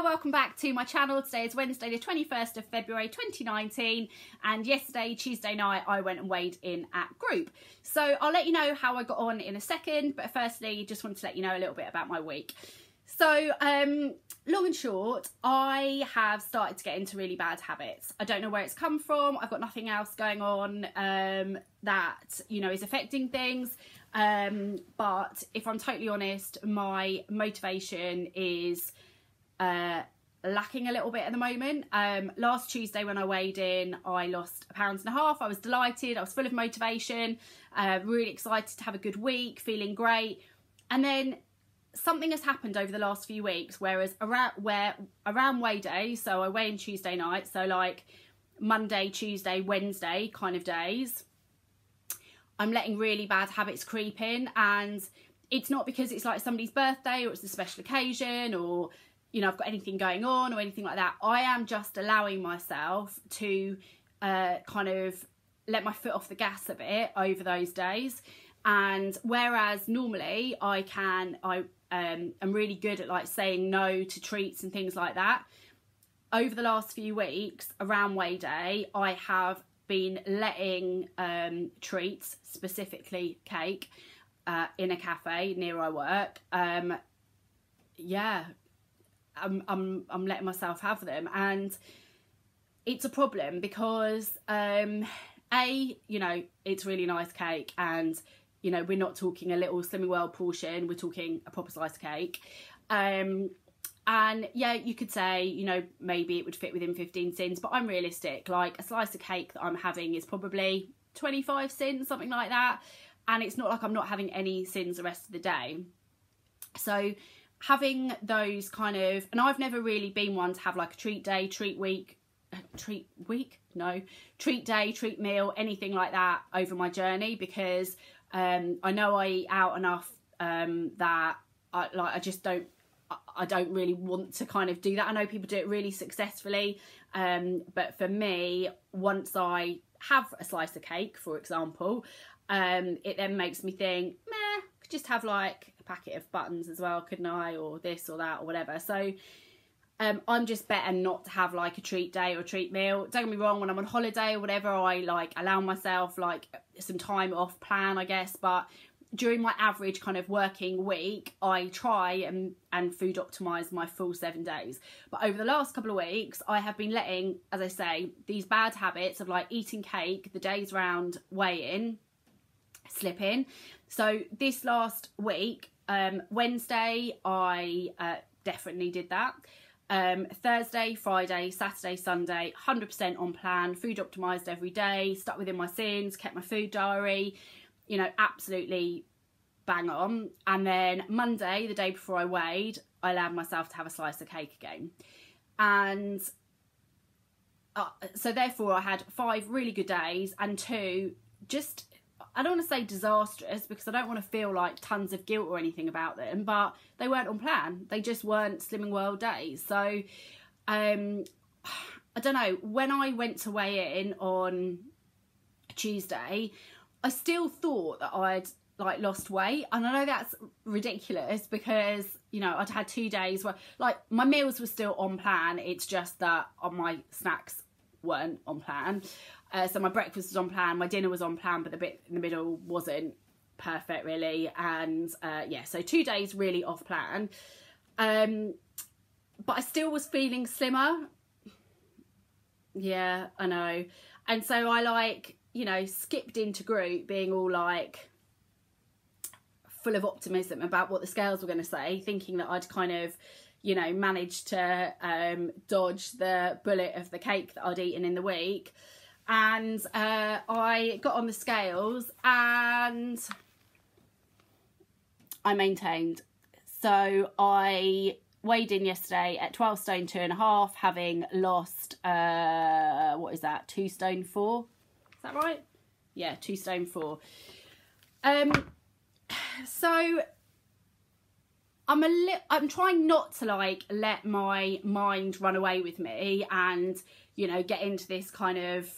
there, welcome back to my channel. Today is Wednesday the 21st of February 2019 and yesterday, Tuesday night, I went and weighed in at group. So I'll let you know how I got on in a second, but firstly just wanted to let you know a little bit about my week. So long and short, I have started to get into really bad habits. I don't know where it's come from. I've got nothing else going on that, you know, is affecting things. But if I'm totally honest, my motivation is lacking a little bit at the moment. Last Tuesday when I weighed in, I lost 1.5 pounds. I was delighted. I was full of motivation, really excited to have a good week, feeling great. And then something has happened over the last few weeks, whereas around weigh day, so I weigh in Tuesday night, so like Monday, Tuesday, Wednesday kind of days, I'm letting really bad habits creep in. And it's not because it's like somebody's birthday or it's a special occasion or, you know, I've got anything going on or anything like that. I am just allowing myself to kind of let my foot off the gas a bit over those days. And whereas normally I'm really good at like saying no to treats and things like that, over the last few weeks around weigh day, I have been letting treats, specifically cake, in a cafe near where I work. Yeah, I'm letting myself have them, and it's a problem because you know, it's really nice cake, and you know, we're not talking a little Slimming World portion, we're talking a proper slice of cake. And yeah, you could say, you know, maybe it would fit within 15 cents, but I'm realistic. Like a slice of cake that I'm having is probably 25 cents, something like that. And it's not like I'm not having any sins the rest of the day. So having those kind of, and I've never really been one to have like a treat day, treat day, treat meal, anything like that over my journey, because I know I eat out enough that I don't really want to kind of do that. I know people do it really successfully, but for me, once I have a slice of cake, for example, it then makes me think, meh, I could just have like a packet of buttons as well, couldn't I, or this or that or whatever. So I'm just better not to have like a treat day or a treat meal. Don't get me wrong, when I'm on holiday or whatever, I like allow myself like some time off plan, I guess, but during my average kind of working week, I try and food optimize my full 7 days. But over the last couple of weeks, I have been letting, as I say, these bad habits of like eating cake the days round weigh-in slip in. So this last week, Wednesday, I definitely did that. Thursday, Friday, Saturday, Sunday, 100% on plan, food optimized every day, stuck within my sins, kept my food diary, you know, absolutely bang on. And then Monday, the day before I weighed, I allowed myself to have a slice of cake again. And so therefore I had 5 really good days and 2 just, I don't want to say disastrous because I don't want to feel like tons of guilt or anything about them, but they weren't on plan. They just weren't Slimming World days. So I don't know, when I went to weigh in on Tuesday, I still thought that I'd like lost weight, and I know that's ridiculous because, you know, I'd had 2 days where like my meals were still on plan. It's just that my snacks weren't on plan. So my breakfast was on plan, my dinner was on plan, but the bit in the middle wasn't perfect really. And yeah, so 2 days really off plan. But I still was feeling slimmer. Yeah, I know. And so I like, you know, skipped into group being all like full of optimism about what the scales were going to say, thinking that I'd kind of, you know, managed to dodge the bullet of the cake that I'd eaten in the week. And I got on the scales and I maintained. So I weighed in yesterday at 12 stone 2.5, having lost, what is that, 2 stone 4? Is that right? Yeah, 2 stone 4. So I'm trying not to like let my mind run away with me and, you know, get into this kind of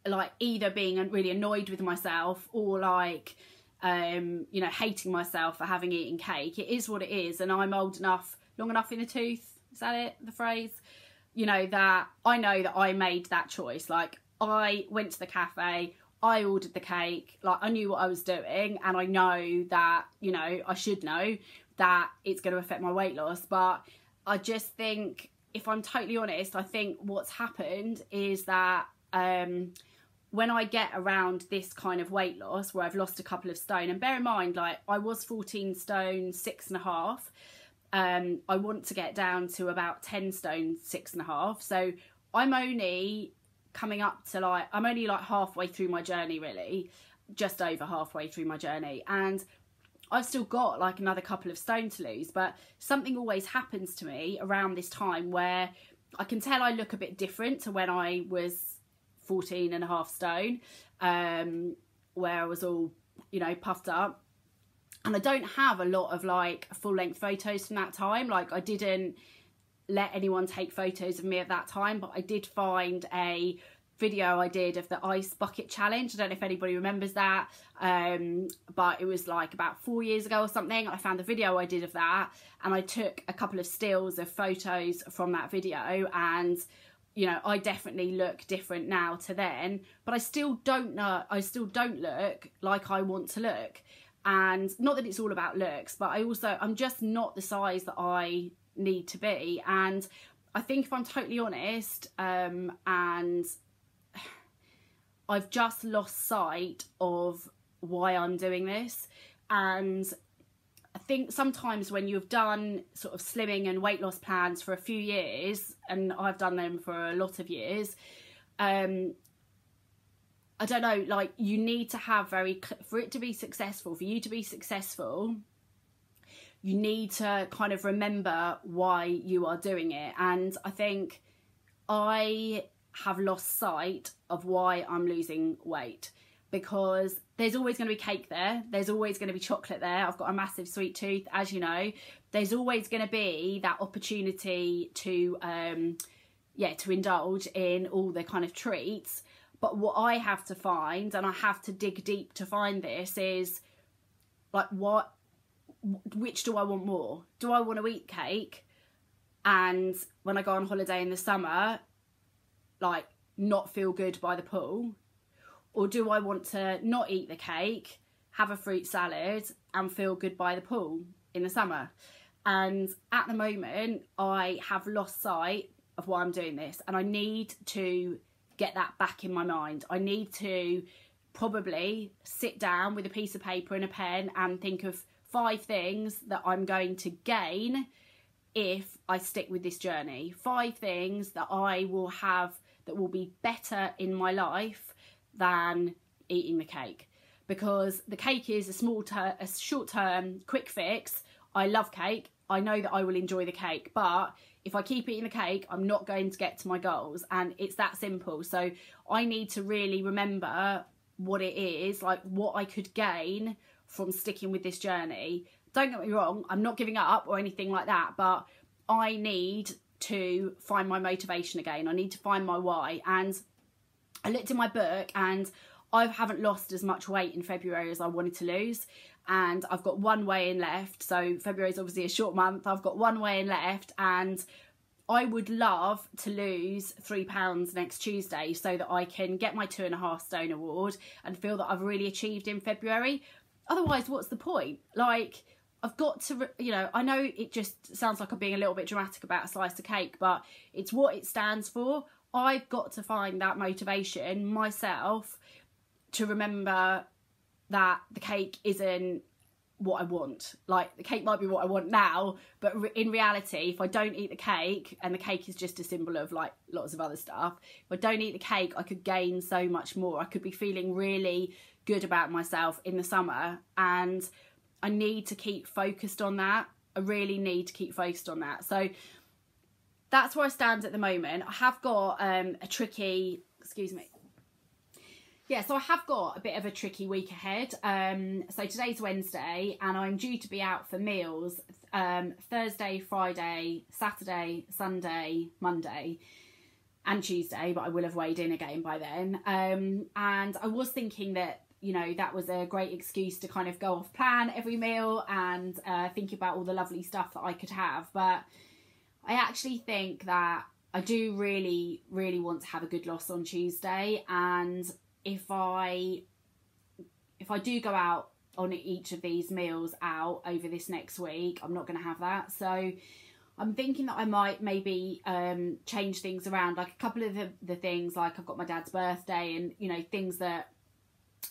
like either being really annoyed with myself or like you know, hating myself for having eaten cake. It is what it is, and I'm old enough long enough in the tooth. Is that it, the phrase? You know, that I know that I made that choice. Like, I went to the cafe, I ordered the cake, like I knew what I was doing, and I know that, you know, I should know that it's going to affect my weight loss. But I just think, if I'm totally honest, I think what's happened is that when I get around this kind of weight loss where I've lost a couple of stone, and bear in mind, like, I was 14 stone 6.5. I want to get down to about 10 stone 6.5. So I'm only coming up to like, I'm only like halfway through my journey, really, just over halfway through my journey, and I've still got like another couple of stone to lose. But something always happens to me around this time where I can tell I look a bit different to when I was 14.5 stone, where I was all, you know, puffed up. And I don't have a lot of like full-length photos from that time. Like, I didn't let anyone take photos of me at that time, but I did find a video I did of the ice bucket challenge. I don't know if anybody remembers that, but it was like about 4 years ago or something. I found the video I did of that, and I took a couple of stills of photos from that video, and you know, I definitely look different now to then, but I still don't look like I want to look. And not that it's all about looks, but I'm just not the size that I need to be. And I think, if I'm totally honest, and I've just lost sight of why I'm doing this. And I think sometimes when you've done sort of slimming and weight loss plans for a few years, and I've done them for a lot of years, I don't know, like, you need to have for it to be successful, for you to be successful, you need to kind of remember why you are doing it. And I think I have lost sight of why I'm losing weight, because there's always going to be cake there, there's always going to be chocolate there. I've got a massive sweet tooth, as you know. There's always going to be that opportunity to to indulge in all the kind of treats. But what I have to find, and I have to dig deep to find this, is like, which do I want more? Do I want to eat cake and when I go on holiday in the summer, like, not feel good by the pool? Or do I want to not eat the cake, have a fruit salad and feel good by the pool in the summer? And at the moment, I have lost sight of why I'm doing this, and I need to get that back in my mind. I need to probably sit down with a piece of paper and a pen and think of 5 things that I'm going to gain if I stick with this journey. 5 things that I will have that will be better in my life than eating the cake. Because the cake is a short-term quick fix. I love cake. I know that I will enjoy the cake, but if I keep eating the cake, I'm not going to get to my goals, and it's that simple. So I need to really remember what it is, like, what I could gain from sticking with this journey. Don't get me wrong, I'm not giving up or anything like that, but I need to find my motivation again. I need to find my why. And I looked in my book, and I haven't lost as much weight in February as I wanted to lose, and I've got 1 weigh-in left. So February is obviously a short month. I've got 1 weigh-in left, and I would love to lose 3 pounds next Tuesday so that I can get my 2.5 stone award and feel that I've really achieved in February. Otherwise, what's the point? Like, I've got to, you know, I know it just sounds like I'm being a little bit dramatic about a slice of cake, but it's what it stands for. I've got to find that motivation myself to remember that the cake isn't what I want. Like, the cake might be what I want now, but in reality, if I don't eat the cake, and the cake is just a symbol of like lots of other stuff, if I don't eat the cake, I could gain so much more. I could be feeling really good about myself in the summer, and I need to keep focused on that. I really need to keep focused on that. So that's where I stand at the moment. I have got a tricky, so I have got a bit of a tricky week ahead. So today's Wednesday, and I'm due to be out for meals Thursday, Friday, Saturday, Sunday, Monday and Tuesday, but I will have weighed in again by then. And I was thinking that you know, that was a great excuse to kind of go off plan every meal and think about all the lovely stuff that I could have. But I actually think that I do really, really want to have a good loss on Tuesday. And if I do go out on each of these meals out over this next week, I'm not going to have that. So I'm thinking that I might maybe change things around, like a couple of the things, like I've got my dad's birthday and, you know, things that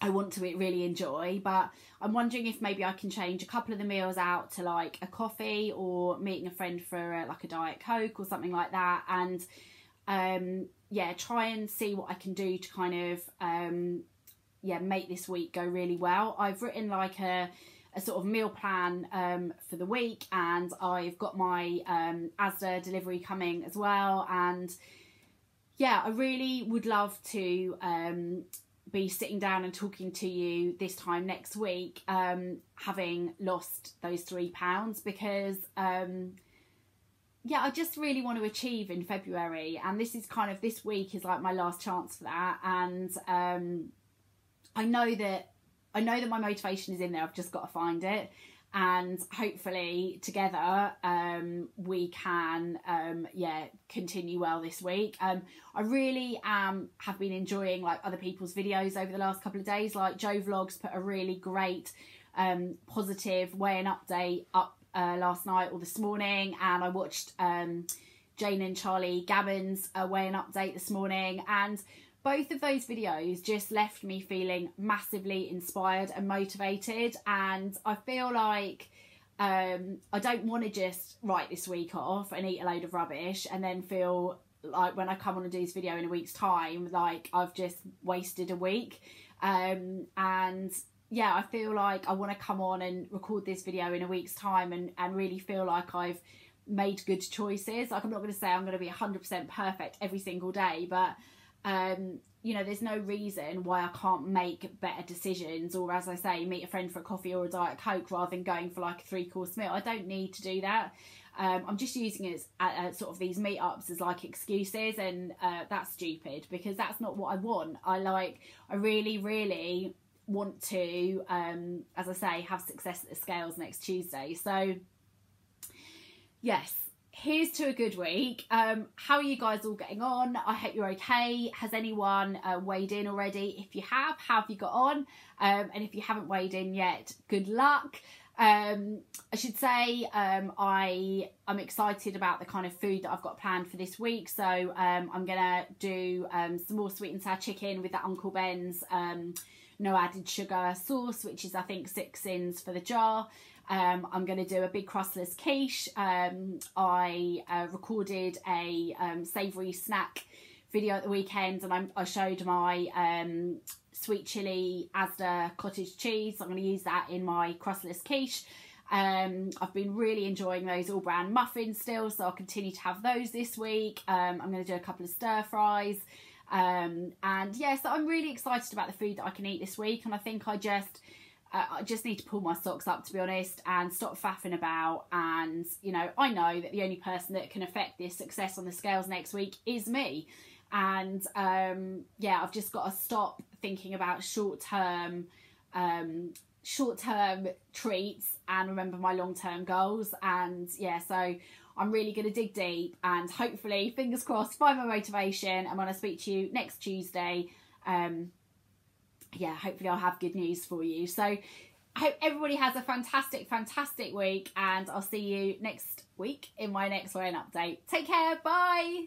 I want to really enjoy. But I'm wondering if maybe I can change a couple of the meals out to like a coffee or meeting a friend for like a Diet Coke or something like that. And yeah, try and see what I can do to kind of make this week go really well. I've written like a sort of meal plan for the week, and I've got my Asda delivery coming as well. And yeah, I really would love to be sitting down and talking to you this time next week, having lost those £3, because yeah, I just really want to achieve in February, and this is kind of, this week is like my last chance for that. And I know that my motivation is in there. I've just got to find it, and hopefully together we can continue well this week. I really have been enjoying like other people's videos over the last couple of days. Like Joe Vlogs put a really great positive weigh-in update up last night or this morning, and I watched Jane and Charlie Gabbin's weigh-in update this morning, and both of those videos just left me feeling massively inspired and motivated. And I feel like I don't want to just write this week off and eat a load of rubbish and then feel like when I come on and do this video in a week's time, like I've just wasted a week. And yeah, I feel like I want to come on and record this video in a week's time and really feel like I've made good choices. Like, I'm not going to say I'm going to be 100% perfect every single day, but you know, there's no reason why I can't make better decisions, or as I say, meet a friend for a coffee or a Diet Coke rather than going for like a 3-course meal. I don't need to do that. I'm just using it as sort of these meetups as like excuses, and that's stupid, because that's not what I want. I really, really want to, as I say, have success at the scales next Tuesday. So yes, here's to a good week. How are you guys all getting on? I hope you're okay. Has anyone weighed in already? If you have, how have you got on? And if you haven't weighed in yet, good luck. I should say I'm excited about the kind of food that I've got planned for this week. So I'm gonna do some more sweet and sour chicken with that Uncle Ben's no added sugar sauce, which is I think 6 ins for the jar. I'm going to do a big crustless quiche. I recorded a savoury snack video at the weekend, and I showed my sweet chilli Asda cottage cheese. So I'm going to use that in my crustless quiche. I've been really enjoying those all bran muffins still, so I'll continue to have those this week. I'm going to do a couple of stir fries. And yeah, so I'm really excited about the food that I can eat this week, and I think I just need to pull my socks up, to be honest, and stop faffing about. And, you know, I know that the only person that can affect this success on the scales next week is me. And, yeah, I've just got to stop thinking about short-term treats and remember my long-term goals. And, yeah, so I'm really going to dig deep and hopefully, fingers crossed, find my motivation. And when I speak to you next Tuesday, yeah, hopefully I'll have good news for you. So I hope everybody has a fantastic, fantastic week, and I'll see you next week in my next weigh-in update. Take care. Bye.